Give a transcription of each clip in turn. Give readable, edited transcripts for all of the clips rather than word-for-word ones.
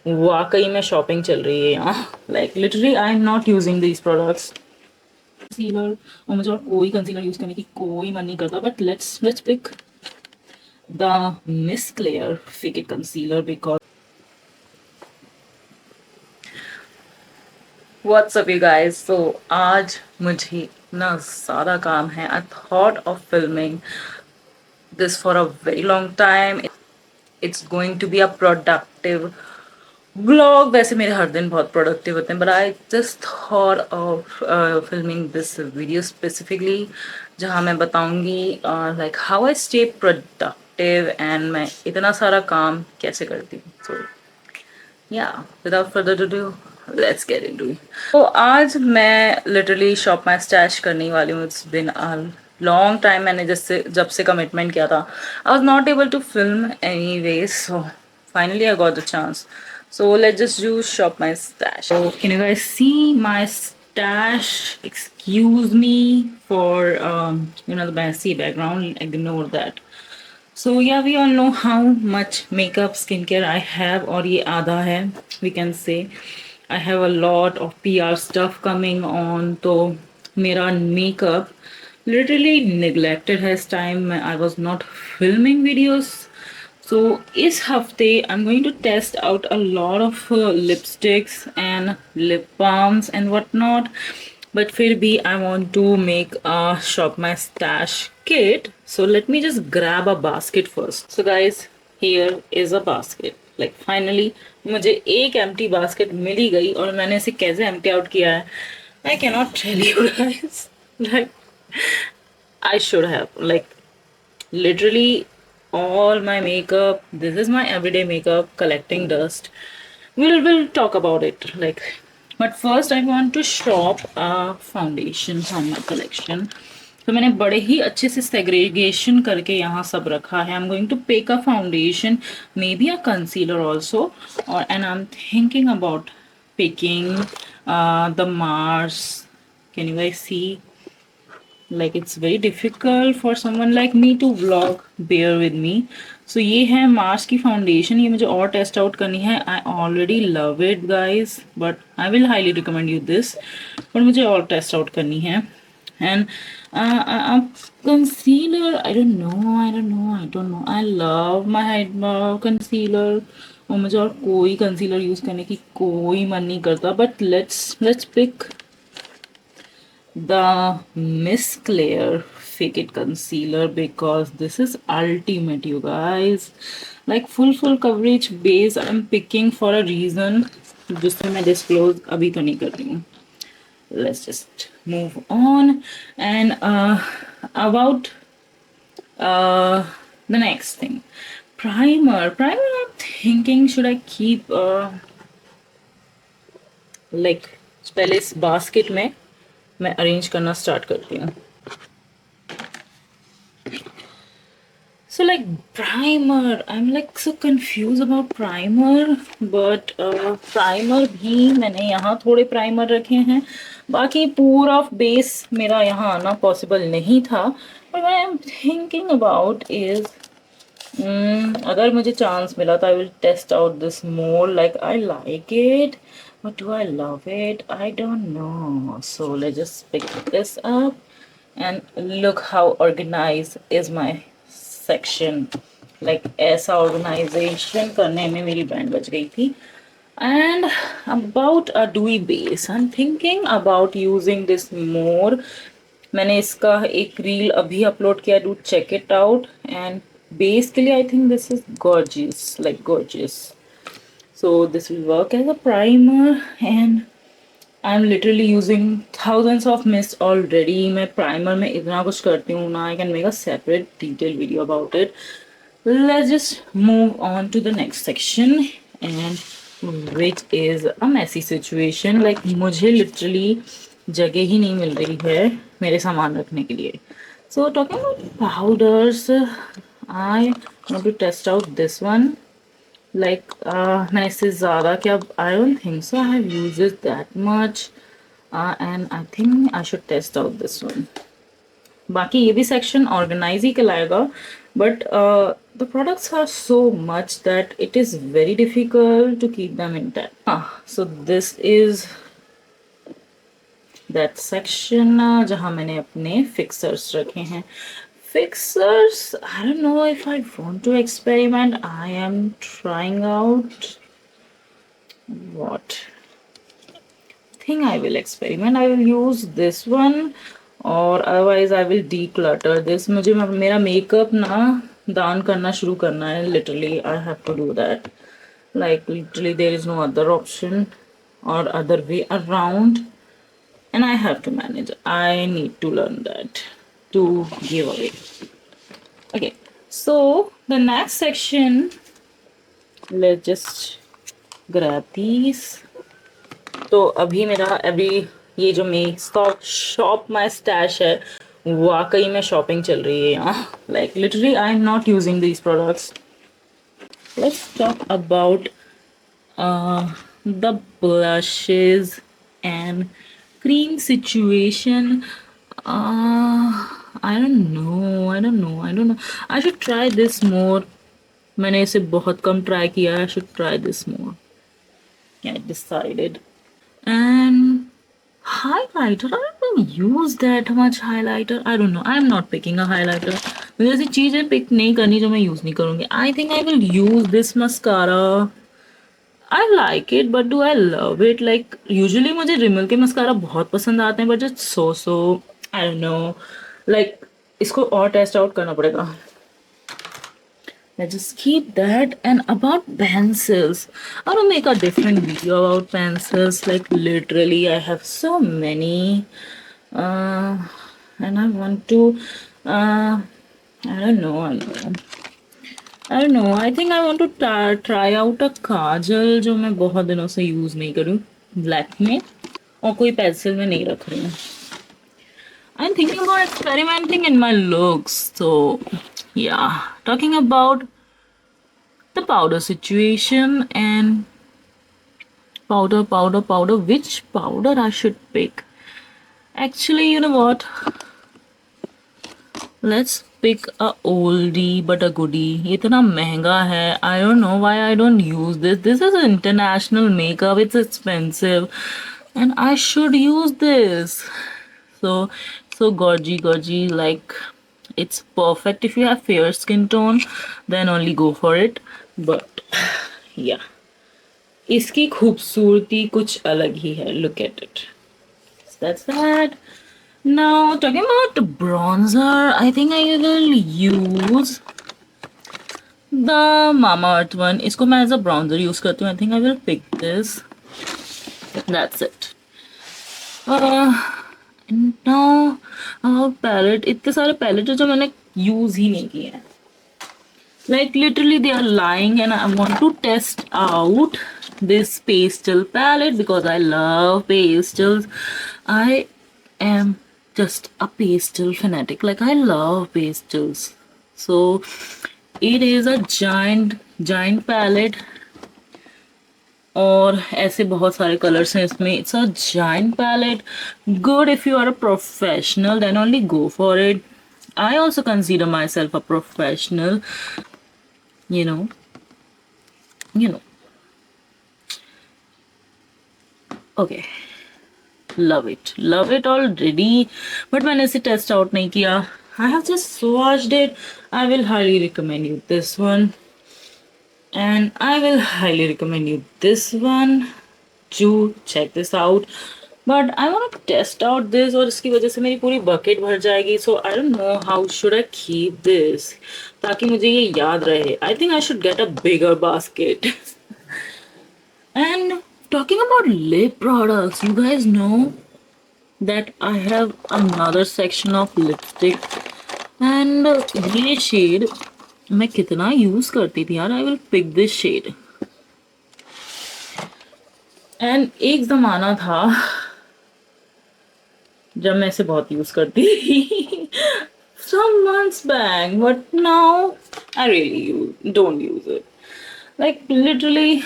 वाकई में शॉपिंग चल रही है यहाँ. Like literally I am not using these products. Concealer, और मुझे और कोई कंसीलर यूज करने की कोई मन नहीं करता, but let's pick the miss Claire fix it concealer because what's up you guys. So आज मुझे इतना ज़्यादा काम है. I thought of filming this for a very long time. It's going to be a productive vlog. वैसे मेरे हर दिन बहुत प्रोडक्टिव होते हैं, but I just thought of filming this video specifically जहाँ मैं बताऊंगी like how I stay productive and मैं इतना सारा काम कैसे करती हूँ. So yeah, without further ado, let's get into it. तो आज मैं literally shop my stash करने वाली हूँ. It's been a long time. मैंने जब से commitment किया था, I was not able to film anyways. So finally I got the chance. So let's just do shop my stash. So can you guys see my stash? Excuse me for the messy background. Ignore that. So yeah, we all know how much makeup skincare I have, और ये आधा है, we can say. I have a lot of PR stuff coming on. तो मेरा makeup literally neglected has time. I was not filming videos. So इस हफ्ते I'm going to test out a lot of lipsticks and lip balms and whatnot. But फिर भी I want to make a shop my stash kit. So let me just grab a basket first. So guys, here is a basket. Like finally मुझे एक empty basket मिल ही गई, और मैंने इसे कैसे empty out किया है I cannot tell you guys. Like I should have, like literally all my makeup, this is my everyday makeup collecting dust. We'll talk about it, like, but first I want to shop a foundation from my collection. तो मैंने बड़े ही अच्छे से segregation करके यहाँ सब रखा है. I'm going to pick a foundation, maybe a concealer also, or and I'm thinking about picking the Mars. Can you guys see? Like it's very difficult for someone like me to vlog, bear with me. So ये है Mars की foundation. ये मुझे और test out करनी है. I already love it guys, but I will highly recommend you this, but मुझे और टेस्ट आउट करनी है. And concealer, I don't know, I love my concealer, और मुझे और कोई कंसीलर यूज करने की कोई मन नहीं करता, but let's pick the Miss Claire Fake It Concealer because this is ultimate, you guys. Like full coverage base I'm picking for a reason, जिससे मैं disclose अभी तो नहीं कर रही हूँ. Let's just move on. And about the next thing, primer. I'm thinking should I keep like पहले इस basket में मैं अरेंज करना स्टार्ट करती हूँ. So like primer, I'm like so confused about primer, but primer भी मैंने यहाँ थोड़े primer रखे हैं. बाकी पूरा बेस मेरा यहाँ आना पॉसिबल नहीं था. But what I'm thinking about is अगर मुझे चांस मिला तो I will test out this more. Like I like it, but do I love it? I don't know. So let's just pick this up and look how organized is my section. Like ऐसा organization करने में मेरी band बच गई थी. And about a dewy base, I'm thinking about using this more. मैंने इसका एक रील अभी अपलोड किया, do check it out. And base के लिए I think this is gorgeous, like gorgeous. So this will work as a primer, and I'm literally using thousands of mist already. मैं primer में इतना कुछ करती हूँ ना, I can make a separate detailed video about it. Let's just move on to the next section, and which is a messy situation. Like मुझे literally जगह ही नहीं मिल रही है मेरे सामान रखने के लिए. So talking about powders, I want to test out this one. Like मैंने इससे ज़्यादा क्या, I don't think so I have used it that much, and I think I should test out this one. बाकी ये भी section organise ही कहलाएगा, but the products are so much that it is very difficult to keep them intact. So this is that section जहाँ मैंने अपने fixers रखे हैं. Fixers, I don't know if I want to experiment. I am trying out what thing I will experiment. I will use this one or otherwise I will declutter this. मुझे मेरा makeup ना दान करना शुरू करना है. Literally I have to do that. Like literally there is no other option or other way around, and I have to manage. I need to learn that to give away. Okay, so the next section, let's just grab these. तो अभी मेरा अभी ये जो मेरी shop माई stash है वाकई में शॉपिंग चल रही है यहाँ. Like literally I am not using these products. Let's talk about the blushes and cream situation. I don't know. I should try this more. मैंने इसे बहुत कम ट्राई किया है. I should try this more. I decided. And highlighter, I don't use that much highlighter. I don't know. I'm not picking a highlighter. मुझे ऐसी चीजें pick नहीं करनी जो मैं यूज नहीं करूंगी. I think I will use this mascara. I like it, but do I love it? Like usually मुझे रिमल के मस्कारा बहुत पसंद आते हैं, but just so I don't know. Like इसको और टेस्ट आउट करना पड़ेगा. Let's just keep that. And about pencils, I will make a different video about pencils. Like literally, I have so many, and I want to. I don't know. I think I want to try out a काजल जो मैं बहुत दिनों से use नहीं करूँ black में और कोई पेंसिल में नहीं रख रही हूँ. I'm thinking about experimenting in my looks. So yeah, talking about the powder situation and powder. Which powder I should pick? Actually, you know what? Let's pick a oldie but a goodie. ये इतना महंगा है. I don't know why I don't use this. This is international makeup. It's expensive, and I should use this. So gorgy. Like it's perfect if you have fair skin tone. Then only go for it. But yeah, इसकी खूबसूरती कुछ अलग ही है. Look at it. So that's that. Now talking about bronzer, I think I will use the Mamaearth one. इसको मैं as a bronzer use करती हूँ. I think I will pick this. That's it. And now about palette. इतने सारे palette है जो मैंने use ही नहीं किए हैं. Like literally they are lying, and I want to test out this pastel palette because I love pastels. I am just a pastel fanatic. Like I love pastels. So it is a giant palette. और ऐसे बहुत सारे colours हैं इसमें. It's a giant palette. Good if you are a professional, then only go for it. I also consider myself a professional. You know. Okay. Love it already. But मैंने इसे test out नहीं किया. I have just swatched it. I will highly recommend you this one. And I will highly recommend you this one. To check this out. But I want to test out this और इसकी वजह से मेरी पूरी bucket भर जाएगी. So I don't know how should I keep this ताकि मुझे ये याद रहे. I think I should get a bigger basket. And talking about lip products, you guys know that I have another section of lipstick. And ये shade मैं कितना use करती थी यार. I will pick this shade. And एक ज़माना था जब मैं इसे बहुत यूज करती थी. Some months back, but now I really don't use it. Like literally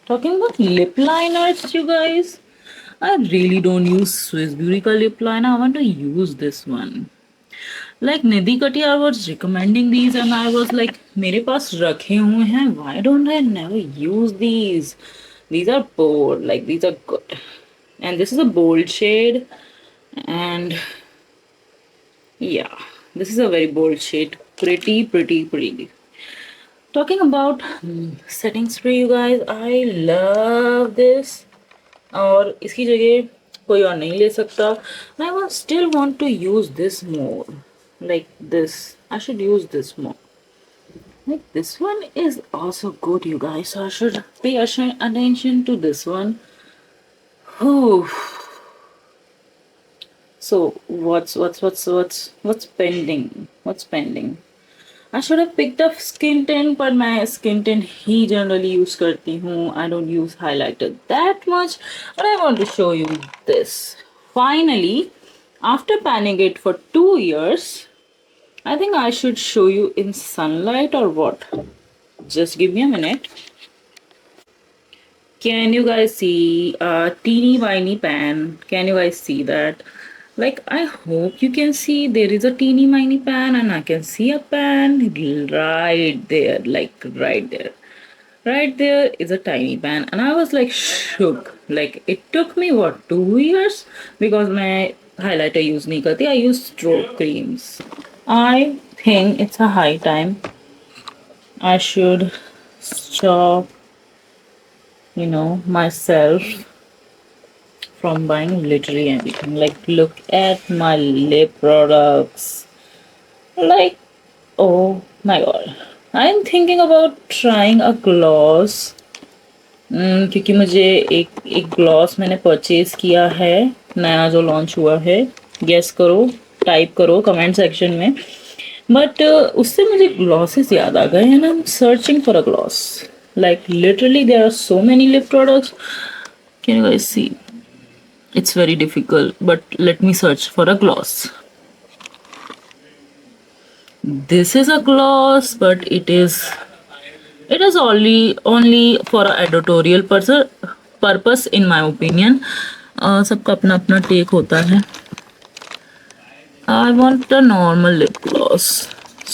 talking about lip liners, you guys, I really don't use Swiss Beauty का lip liner. I want to use this one. Like Nidhi Katia was recommending these and I was like मेरे पास रखे हुए हैं, why don't I never use these are bold, like these are good, and this is a bold shade, and yeah, this is a very bold shade, pretty. Talking about setting spray, you guys, I love this. और इसकी जगह कोई और नहीं ले सकता. I will still want to use this more, like this. I should use this more. Like this one is also good, you guys. So I should pay attention to this one. Whew. So what's pending? What's pending? I should have picked up skin tint, but my skin tint he generally use करती हूँ. I don't use highlighter that much, but I want to show you this. Finally, after panning it for 2 years, I think I should show you in sunlight or what. Just give me a minute. Can you guys see a teeny tiny pan? Can you guys see that? Like, I hope you can see there is a teeny tiny pan and I can see a pan right there, like right there. Right there is a tiny pan and I was like shook. Like, it took me what, 2 years? Because my highlighter use nahi karti, I use stroke creams. I think it's a high time I should stop, myself from buying literally anything. Like, look at my lip products. Like, oh my god. I'm thinking about trying a gloss. क्योंकि मुझे एक gloss मैंने purchase किया है, नया जो launch हुआ है. गेस करो, टाइप करो कमेंट सेक्शन में. बट उससे मुझे ग्लॉसेस याद आ गए and I am searching for a gloss. Like literally there are so many lip products. Can you guys see? It's very difficult, but let me search for a gloss. This is a gloss, but it is only for a editorial purpose in my opinion. सबका अपना अपना take होता है. I want a normal lip gloss.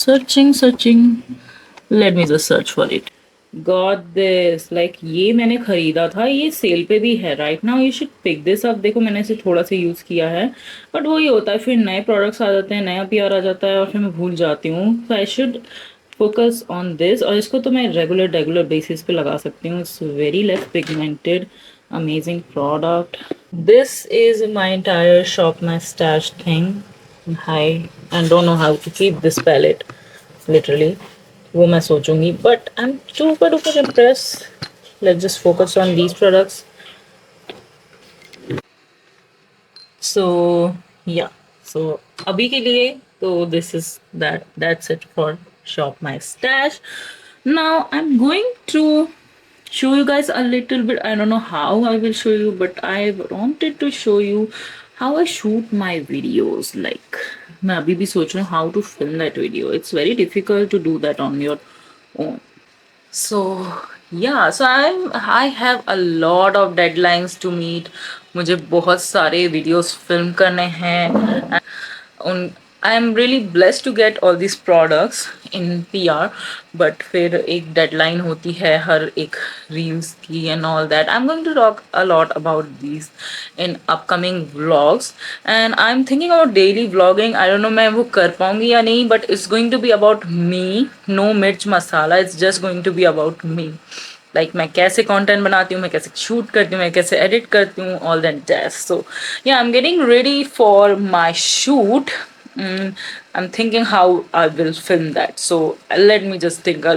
Searching. Let me just search for it. Got this. Like, ये मैंने खरीदा था, ये सेल पे भी है right now. You should pick this up. देखो मैंने इसे थोड़ा सा यूज किया है, बट वही होता है, फिर नए प्रोडक्ट्स आ जाते हैं, नया पीआर आ जाता है और फिर मैं भूल जाती हूँ. So I should focus on this. और इसको तो मैं रेगुलर बेसिस पे लगा सकती हूँ. It's very less pigmented, amazing product. This is my entire shop my stash thing. I and don't know how to keep this palette. Literally, वो मैं सोचूंगी. But I'm super duper impressed. Let's just focus on these products. So yeah. So अभी के लिए तो this is that's it for shop my stash. Now I'm going to show you guys a little bit. I don't know how I will show you, but I wanted to show you how I shoot my videos. Like, मैं अभी भी सोच रहा हूँ how to film that video. It's very difficult to do that on your own. So yeah, so I have a lot of deadlines to meet. मुझे बहुत सारे videos film करने हैं. I am really blessed to get all these products in PR, but फिर एक deadline होती है हर एक reels की and all that. I'm going to talk a lot about these in upcoming vlogs, and I'm thinking about daily vlogging. I don't know मैं वो कर पाऊंगी या नहीं, but it's going to be about me. No mirch masala. It's just going to be about me. Like, मैं कैसे content बनाती हूँ, मैं कैसे शूट करती हूँ, मैं कैसे एडिट करती हूँ, all that jazz. So yeah I am getting ready for my shoot. I'm thinking how I will film that. So let me just think